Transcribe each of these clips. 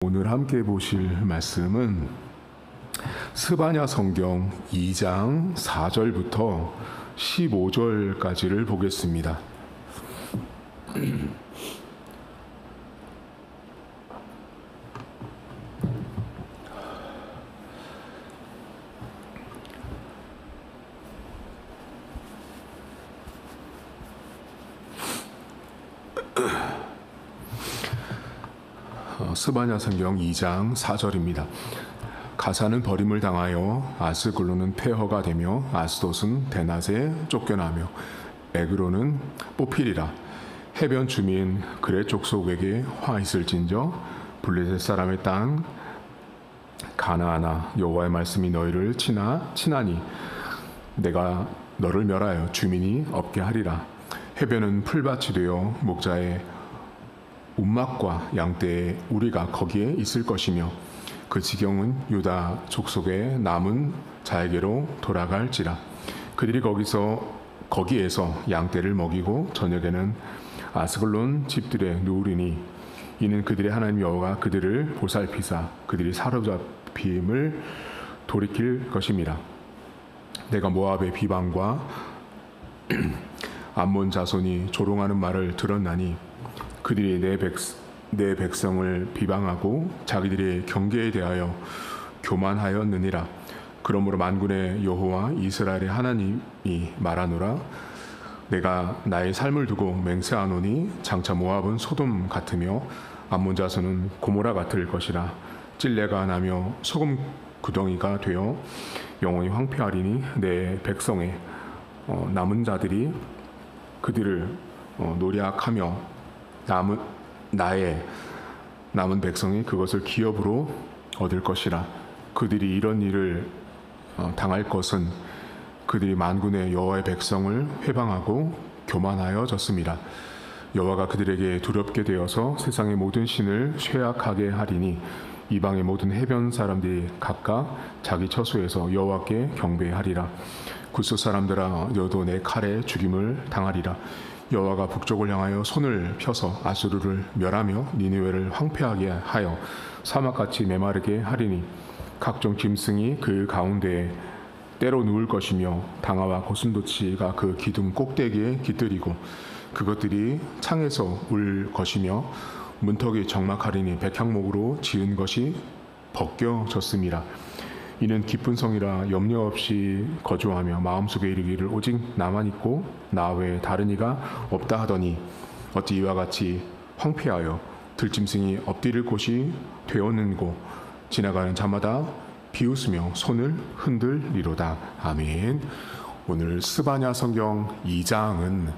오늘 함께 보실 말씀은 스바냐 성경 2장 4절부터 15절까지를 보겠습니다. 스바냐 성경 2장 4절입니다. 가사는 버림을 당하여 아스글론은 폐허가 되며 아스돗은 대낮에 쫓겨나며 에그론은 뽑히리라. 해변 주민 그레 족속에게 화 있을진저 블레셋 사람의 땅 가나안아 여호와의 말씀이 너희를 치나니 내가 너를 멸하여 주민이 없게 하리라. 해변은 풀밭이 되어 목자의 운막과 양떼에 우리가 거기에 있을 것이며 그 지경은 유다 족속의 남은 자에게로 돌아갈지라. 그들이 거기에서 양떼를 먹이고 저녁에는 아스글론 집들에 누우리니 이는 그들의 하나님 여호와가 그들을 보살피사 그들이 사로잡힘을 돌이킬 것임이라. 내가 모압의 비방과 암몬 자손이 조롱하는 말을 들었나니 그들이 내 백성을 비방하고 자기들의 경계에 대하여 교만하였느니라. 그러므로 만군의 여호와 이스라엘의 하나님이 말하노라. 내가 나의 삶을 두고 맹세하노니 장차 모압은 소돔 같으며 암몬 자손은 고모라 같을 것이라. 찔레가 나며 소금 구덩이가 되어 영원히 황폐하리니 내 백성의 남은 자들이 그들을 노략하며 나의 남은 백성이 그것을 기업으로 얻을 것이라. 그들이 이런 일을 당할 것은 그들이 만군의 여호와의 백성을 회방하고 교만하여졌음이라. 여호와가 그들에게 두렵게 되어서 세상의 모든 신을 쇠약하게 하리니 이방의 모든 해변 사람들이 각각 자기 처소에서 여호와께 경배하리라. 구스 사람들아 너도 내 칼에 죽임을 당하리라. 여호와가 북쪽을 향하여 손을 펴서 아수르를 멸하며 니느웨를 황폐하게 하여 사막같이 메마르게 하리니 각종 짐승이 그 가운데에 때로 누울 것이며 당아와 고슴도치가 그 기둥 꼭대기에 깃들이고 그것들이 창에서 울 것이며 문턱이 적막하리니 백향목으로 지은 것이 벗겨졌음이라. 이는 기쁜 성이라 염려 없이 거주하며 마음속에 이르기를 오직 나만 있고 나 외에 다른 이가 없다 하더니 어찌 이와 같이 황폐하여 들짐승이 엎드릴 곳이 되었는고 지나가는 자마다 비웃으며 손을 흔들리로다. 아멘. 오늘 스바냐 성경 2장은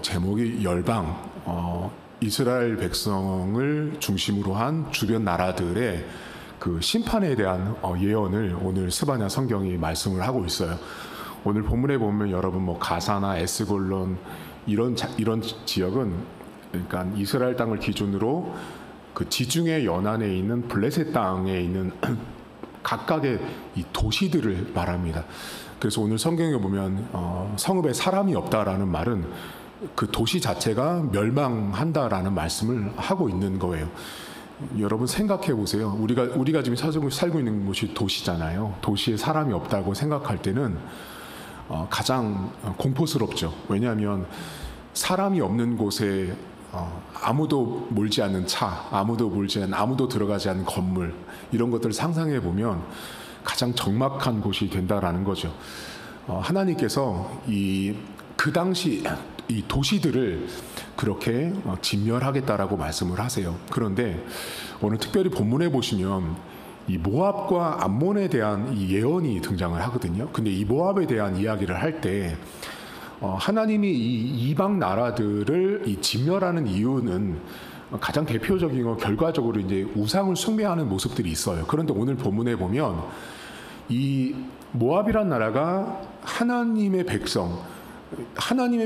제목이 열방, 이스라엘 백성을 중심으로 한 주변 나라들의 그 심판에 대한 예언을 오늘 스바냐 성경이 말씀을 하고 있어요. 오늘 본문에 보면 여러분 가사나 에스골론 이런 지역은 그러니까 이스라엘 땅을 기준으로 그 지중해 연안에 있는 블레셋 땅에 있는 각각의 이 도시들을 말합니다. 그래서 오늘 성경에 보면 성읍에 사람이 없다라는 말은 그 도시 자체가 멸망한다라는 말씀을 하고 있는 거예요. 여러분 생각해 보세요. 우리가 지금 살고 있는 곳이 도시잖아요. 도시에 사람이 없다고 생각할 때는 가장 공포스럽죠. 왜냐하면 사람이 없는 곳에 아무도 몰지 않는 차, 아무도 들어가지 않는 건물 이런 것들을 상상해 보면 가장 적막한 곳이 된다라는 거죠. 하나님께서 그 당시 이 도시들을 그렇게 진멸하겠다라고 말씀을 하세요. 그런데 오늘 특별히 본문에 보시면 이 모압과 암몬에 대한 이 예언이 등장을 하거든요. 근데 이 모압에 대한 이야기를 할 때 하나님이 이 이방 나라들을 이 진멸하는 이유는 가장 대표적인 건 결과적으로 이제 우상을 숭배하는 모습들이 있어요. 그런데 오늘 본문에 보면 이 모압이란 나라가 하나님의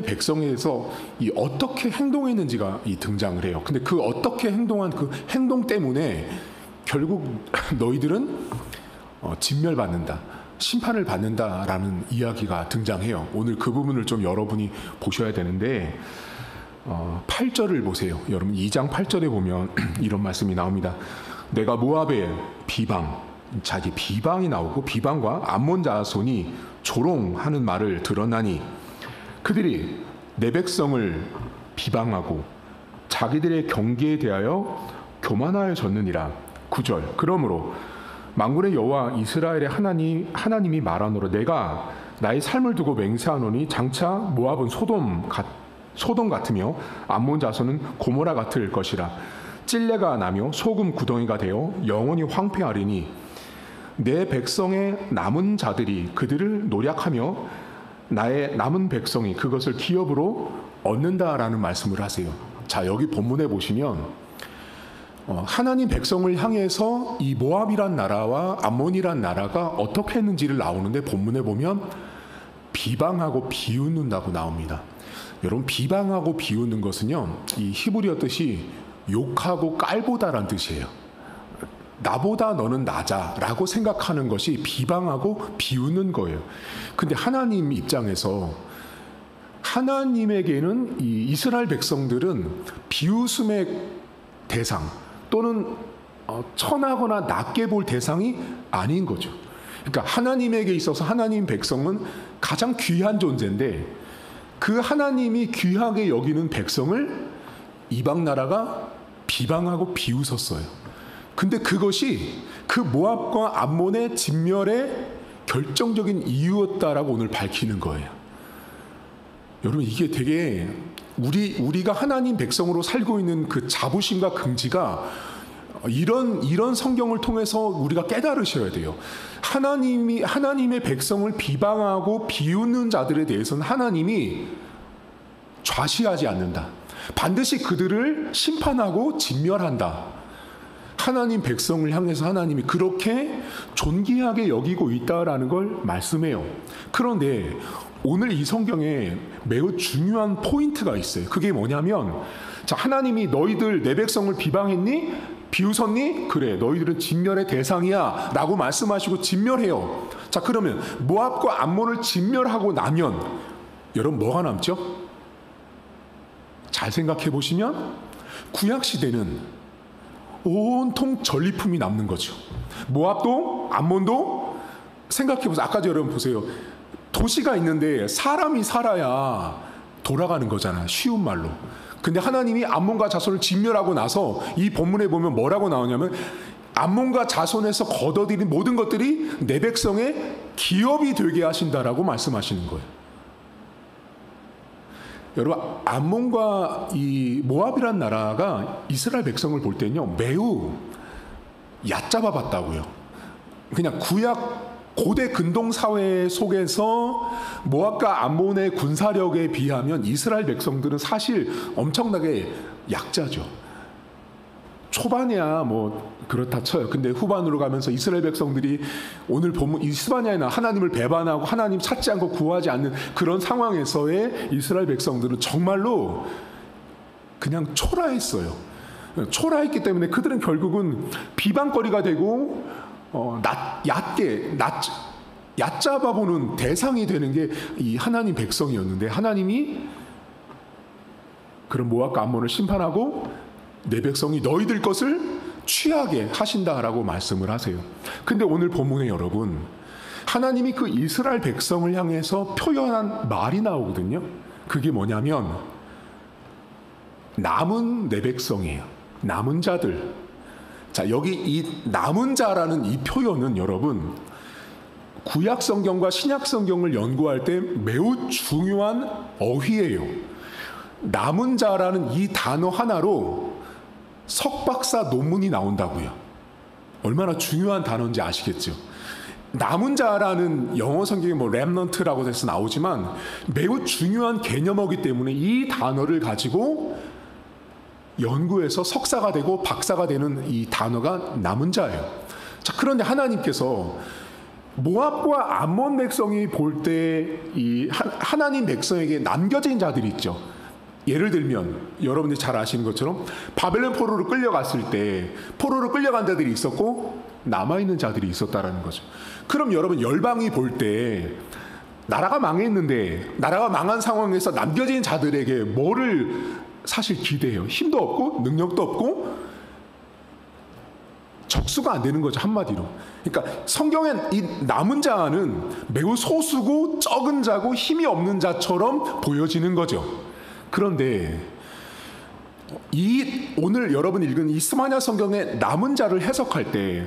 백성에서 이 어떻게 행동했는지가 이 등장을 해요. 근데 그 어떻게 행동한 그 행동 때문에 결국 너희들은 진멸받는다, 심판을 받는다라는 이야기가 등장해요. 오늘 그 부분을 좀 여러분이 보셔야 되는데 8절을 보세요. 여러분 2장 8절에 보면 이런 말씀이 나옵니다. 내가 모압의 비방, 자 이게 비방이 나오고 비방과 암몬 자손이 조롱하는 말을 들었나니 그들이 내 백성을 비방하고 자기들의 경계에 대하여 교만하여졌느니라. 9절. 그러므로 만군의 여호와 이스라엘의 하나님이 말하노라. 내가 나의 삶을 두고 맹세하노니 장차 모압은 소돔 같으며 암몬 자손은 고모라 같을 것이라. 찔레가 나며 소금 구덩이가 되어 영원히 황폐하리니 내 백성의 남은 자들이 그들을 노략하며 나의 남은 백성이 그것을 기업으로 얻는다라는 말씀을 하세요. 자, 여기 본문에 보시면 하나님 백성을 향해서 이 모압이란 나라와 암몬이란 나라가 어떻게 했는지를 나오는데 본문에 보면 비방하고 비웃는다고 나옵니다. 여러분, 비방하고 비웃는 것은요, 이 히브리어 뜻이 욕하고 깔보다란 뜻이에요. 나보다 너는 나자라고 생각하는 것이 비방하고 비웃는 거예요. 근데 하나님 입장에서 하나님에게는 이 이스라엘 백성들은 비웃음의 대상 또는 천하거나 낮게 볼 대상이 아닌 거죠. 그러니까 하나님에게 있어서 하나님 백성은 가장 귀한 존재인데 그 하나님이 귀하게 여기는 백성을 이방 나라가 비방하고 비웃었어요. 근데 그것이 그 모압과 암몬의 진멸의 결정적인 이유였다라고 오늘 밝히는 거예요. 여러분, 이게 되게 우리가 하나님 백성으로 살고 있는 그 자부심과 긍지가 이런 성경을 통해서 우리가 깨달으셔야 돼요. 하나님의 백성을 비방하고 비웃는 자들에 대해서는 하나님이 좌시하지 않는다. 반드시 그들을 심판하고 진멸한다. 하나님 백성을 향해서 하나님이 그렇게 존귀하게 여기고 있다라는 걸 말씀해요. 그런데 오늘 이 성경에 매우 중요한 포인트가 있어요. 그게 뭐냐면, 자, 하나님이 너희들 내 백성을 비방했니? 비웃었니? 그래, 너희들은 진멸의 대상이야 라고 말씀하시고 진멸해요. 자, 그러면 모압과 암몬을 진멸하고 나면 여러분 뭐가 남죠? 잘 생각해 보시면 구약시대는 온통 전리품이 남는 거죠. 모압도 암몬도 생각해 보세요. 아까 여러분 보세요. 도시가 있는데 사람이 살아야 돌아가는 거잖아, 쉬운 말로. 근데 하나님이 암몬과 자손을 진멸하고 나서 이 본문에 보면 뭐라고 나오냐면 암몬과 자손에서 걷어들인 모든 것들이 내 백성의 기업이 되게 하신다라고 말씀하시는 거예요. 여러분, 암몬과 이 모압이란 나라가 이스라엘 백성을 볼 때는요 매우 얕잡아 봤다고요. 그냥 구약 고대 근동 사회 속에서 모압과 암몬의 군사력에 비하면 이스라엘 백성들은 사실 엄청나게 약자죠. 초반이야 뭐 그렇다 쳐요. 근데 후반으로 가면서 이스라엘 백성들이 오늘 보면 이스바냐나 하나님을 배반하고 하나님 찾지 않고 구하지 않는 그런 상황에서의 이스라엘 백성들은 정말로 그냥 초라했어요. 초라했기 때문에 그들은 결국은 비방거리가 되고 얕잡아 보는 대상이 되는 게 이 하나님 백성이었는데 하나님이 그런 모압과 암몬을 심판하고 내 백성이 너희들 것을 취하게 하신다라고 말씀을 하세요. 근데 오늘 본문에 여러분 하나님이 그 이스라엘 백성을 향해서 표현한 말이 나오거든요. 그게 뭐냐면 남은 내 백성이에요. 남은 자들. 자, 여기 이 남은 자라는 이 표현은 여러분 구약 성경과 신약 성경을 연구할 때 매우 중요한 어휘예요. 남은 자라는 이 단어 하나로 석박사 논문이 나온다고요. 얼마나 중요한 단어인지 아시겠죠? 남은 자라는 영어 성경에 뭐 렘넌트라고 해서 나오지만 매우 중요한 개념이기 때문에 이 단어를 가지고 연구해서 석사가 되고 박사가 되는 이 단어가 남은 자예요. 자, 그런데 하나님께서 모압과 암몬 백성이 볼 때 이 하나님 백성에게 남겨진 자들이 있죠. 예를 들면 여러분들이 잘 아시는 것처럼 바벨론 포로로 끌려갔을 때 포로로 끌려간 자들이 있었고 남아있는 자들이 있었다라는 거죠. 그럼 여러분 열방이 볼 때 나라가 망했는데 나라가 망한 상황에서 남겨진 자들에게 뭐를 사실 기대해요? 힘도 없고 능력도 없고 적수가 안 되는 거죠, 한마디로. 그러니까 성경엔 이 남은 자는 매우 소수고 적은 자고 힘이 없는 자처럼 보여지는 거죠. 그런데 오늘 여러분 읽은 이 스마냐 성경의 남은 자를 해석할 때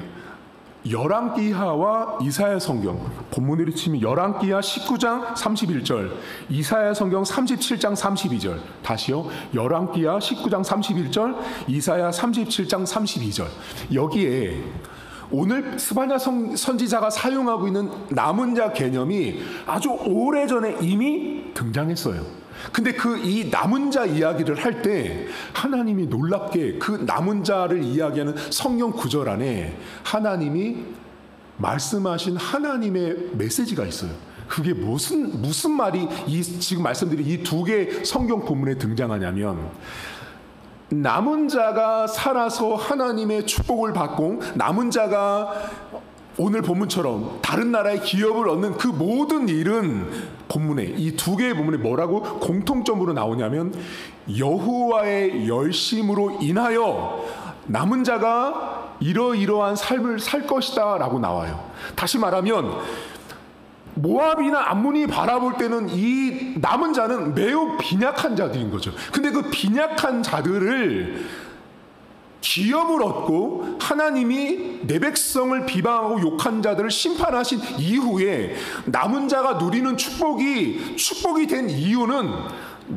열왕기하와 이사야 성경, 본문으로 치면 열왕기하 19장 31절, 이사야 성경 37장 32절, 다시요, 열왕기하 19장 31절, 이사야 37장 32절, 여기에 오늘 스바냐 선지자가 사용하고 있는 남은 자 개념이 아주 오래전에 이미 등장했어요. 근데 이 남은 자 이야기를 할 때 하나님이 놀랍게 그 남은 자를 이야기하는 성경 구절 안에 하나님이 말씀하신 하나님의 메시지가 있어요. 그게 무슨 말이 지금 말씀드린 이 두 개의 성경 본문에 등장하냐면, 남은 자가 살아서 하나님의 축복을 받고 남은 자가 오늘 본문처럼 다른 나라의 기업을 얻는 그 모든 일은 본문에, 이 두 개의 본문에 뭐라고 공통점으로 나오냐면 여호와의 열심으로 인하여 남은 자가 이러이러한 삶을 살 것이다 라고 나와요. 다시 말하면 모압이나 암몬이 바라볼 때는 이 남은 자는 매우 빈약한 자들인 거죠. 근데 그 빈약한 자들을 기업을 얻고 하나님이 내 백성을 비방하고 욕한 자들을 심판하신 이후에 남은 자가 누리는 축복이 된 이유는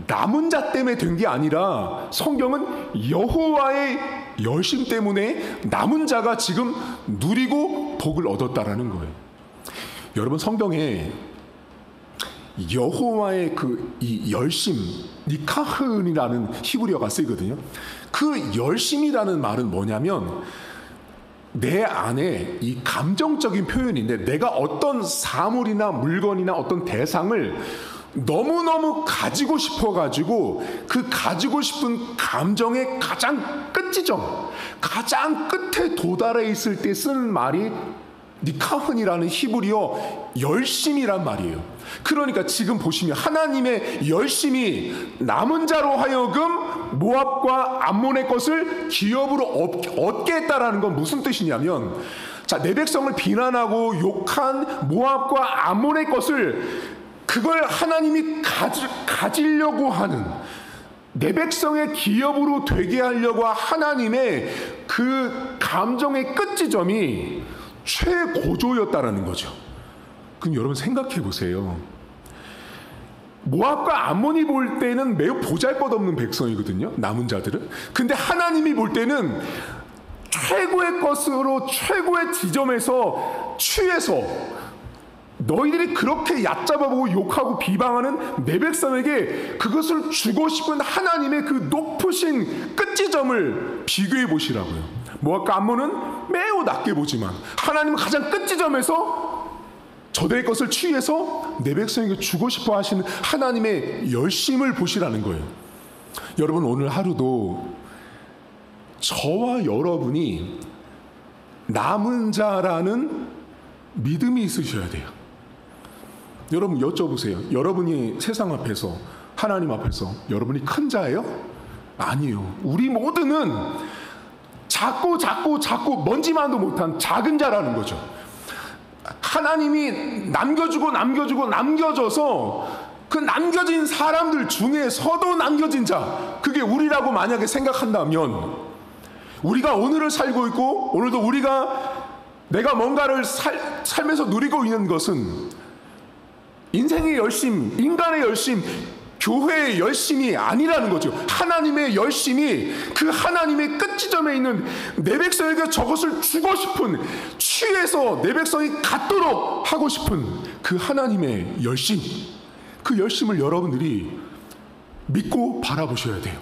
남은 자 때문에 된 게 아니라 성경은 여호와의 열심 때문에 남은 자가 지금 누리고 복을 얻었다라는 거예요. 여러분, 성경에 여호와의 이 열심, 니카흔이라는 히브리어가 쓰이거든요. 그 열심이라는 말은 뭐냐면 내 안에 이 감정적인 표현인데, 내가 어떤 사물이나 물건이나 어떤 대상을 너무너무 가지고 싶어가지고 그 가지고 싶은 감정의 가장 끝지점, 가장 끝에 도달해 있을 때 쓰는 말이 니카흔이라는 히브리어 열심이란 말이에요. 그러니까 지금 보시면 하나님의 열심이 남은 자로 하여금 모압과 암몬의 것을 기업으로 얻게 했다라는 건 무슨 뜻이냐면, 자, 내 백성을 비난하고 욕한 모압과 암몬의 것을, 그걸 하나님이 가지려고 하는, 내 백성의 기업으로 되게 하려고 하나님의 그 감정의 끝지점이 최고조였다라는 거죠. 그럼 여러분 생각해 보세요. 모압과 암몬이 볼 때는 매우 보잘것없는 백성이거든요, 남은 자들은. 근데 하나님이 볼 때는 최고의 것으로, 최고의 지점에서 취해서 너희들이 그렇게 얕잡아보고 욕하고 비방하는 내 백성에게 그것을 주고 싶은 하나님의 그 높으신 끝지점을 비교해 보시라고요. 모압과 암몬은 매우 낮게 보지만 하나님은 가장 끝지점에서 저들의 것을 취해서 내 백성에게 주고 싶어 하시는 하나님의 열심을 보시라는 거예요. 여러분, 오늘 하루도 저와 여러분이 남은 자라는 믿음이 있으셔야 돼요. 여러분 여쭤보세요. 여러분이 세상 앞에서, 하나님 앞에서 여러분이 큰 자예요? 아니요. 우리 모두는 작고 먼지만도 못한 작은 자라는 거죠. 하나님이 남겨줘서 그 남겨진 사람들 중에서도 남겨진 자, 그게 우리라고 만약에 생각한다면, 우리가 오늘을 살고 있고 오늘도 내가 뭔가를 삶에서 누리고 있는 것은 인생의 열심, 인간의 열심, 교회의 열심이 아니라는 거죠. 하나님의 열심이, 그 하나님의 끝지점에 있는 내 백성에게 저것을 주고 싶은, 취해서 내 백성이 갖도록 하고 싶은 그 하나님의 열심, 그 열심을 여러분들이 믿고 바라보셔야 돼요.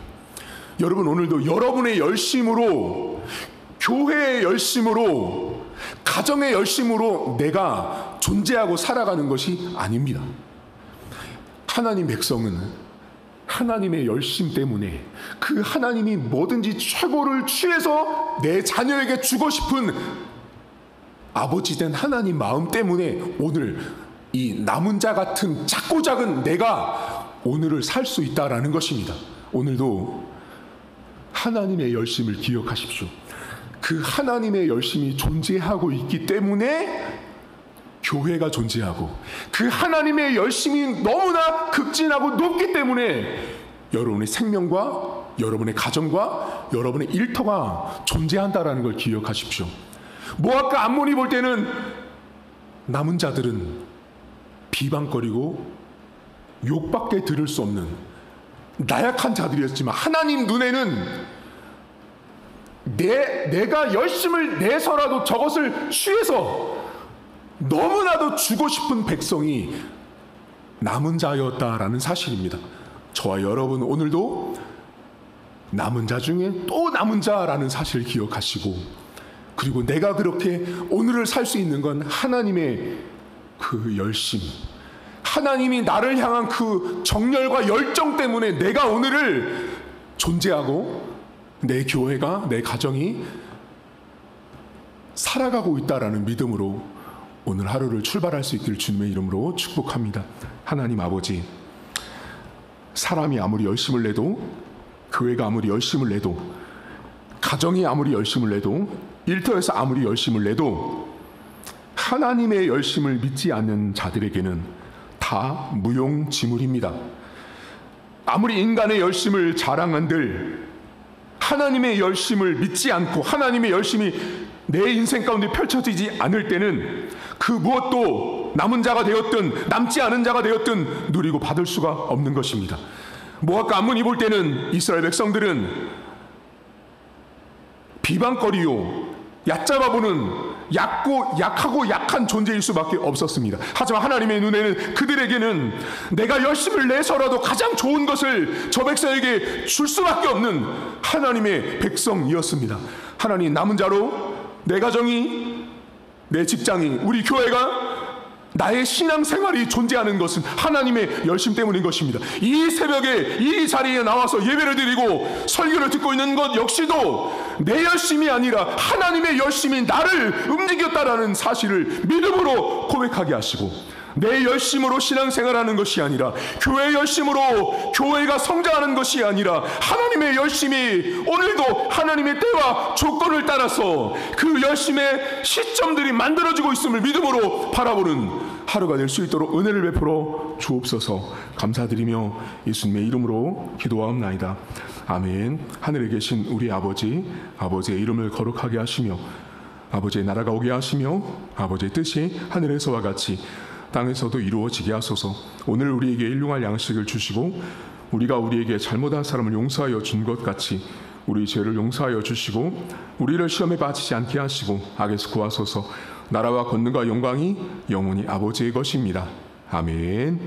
여러분, 오늘도 여러분의 열심으로, 교회의 열심으로, 가정의 열심으로 내가 존재하고 살아가는 것이 아닙니다. 하나님 백성은 하나님의 열심 때문에, 그 하나님이 뭐든지 최고를 취해서 내 자녀에게 주고 싶은 아버지 된 하나님 마음 때문에 오늘 이 남은 자 같은 작고 작은 내가 오늘을 살 수 있다라는 것입니다. 오늘도 하나님의 열심을 기억하십시오. 그 하나님의 열심이 존재하고 있기 때문에 교회가 존재하고, 그 하나님의 열심이 너무나 극진하고 높기 때문에 여러분의 생명과 여러분의 가정과 여러분의 일터가 존재한다라는 걸 기억하십시오. 모압과 암몬이 볼 때는 남은 자들은 비방거리고 욕밖에 들을 수 없는 나약한 자들이었지만, 하나님 눈에는 내가 열심을 내서라도 저것을 취해서 너무나도 주고 싶은 백성이 남은 자였다라는 사실입니다. 저와 여러분 오늘도 남은 자 중에 또 남은 자라는 사실을 기억하시고, 그리고 내가 그렇게 오늘을 살 수 있는 건 하나님의 그 열심, 하나님이 나를 향한 그 정열과 열정 때문에 내가 오늘을 존재하고 내 교회가, 내 가정이 살아가고 있다라는 믿음으로 오늘 하루를 출발할 수 있기를 주님의 이름으로 축복합니다. 하나님 아버지, 사람이 아무리 열심을 내도, 교회가 아무리 열심을 내도, 가정이 아무리 열심을 내도, 일터에서 아무리 열심을 내도 하나님의 열심을 믿지 않는 자들에게는 다 무용지물입니다. 아무리 인간의 열심을 자랑한들 하나님의 열심을 믿지 않고 하나님의 열심이 내 인생 가운데 펼쳐지지 않을 때는 그 무엇도 남은 자가 되었든 남지 않은 자가 되었든 누리고 받을 수가 없는 것입니다. 모압과 암몬이 볼 때는 이스라엘 백성들은 비방거리요, 얕잡아보는 약하고 약한 존재일 수밖에 없었습니다. 하지만 하나님의 눈에는 그들에게는 내가 열심을 내서라도 가장 좋은 것을 저 백성에게 줄 수밖에 없는 하나님의 백성이었습니다. 하나님, 남은 자로 내 가정이, 내 직장이, 우리 교회가, 나의 신앙생활이 존재하는 것은 하나님의 열심 때문인 것입니다. 이 새벽에 이 자리에 나와서 예배를 드리고 설교를 듣고 있는 것 역시도 내 열심이 아니라 하나님의 열심이 나를 움직였다라는 사실을 믿음으로 고백하게 하시고, 내 열심으로 신앙생활하는 것이 아니라, 교회의 열심으로 교회가 성장하는 것이 아니라, 하나님의 열심이 오늘도 하나님의 때와 조건을 따라서 그 열심의 시점들이 만들어지고 있음을 믿음으로 바라보는 하루가 될 수 있도록 은혜를 베풀어 주옵소서. 감사드리며 예수님의 이름으로 기도하옵나이다. 아멘. 하늘에 계신 우리 아버지, 아버지의 이름을 거룩하게 하시며 아버지의 나라가 오게 하시며 아버지의 뜻이 하늘에서와 같이 땅에서도 이루어지게 하소서. 오늘 우리에게 일용할 양식을 주시고 우리가 우리에게 잘못한 사람을 용서하여 준 것 같이 우리 죄를 용서하여 주시고 우리를 시험에 빠지지 않게 하시고 악에서 구하소서. 나라와 권능과 영광이 영원히 아버지의 것입니다. 아멘.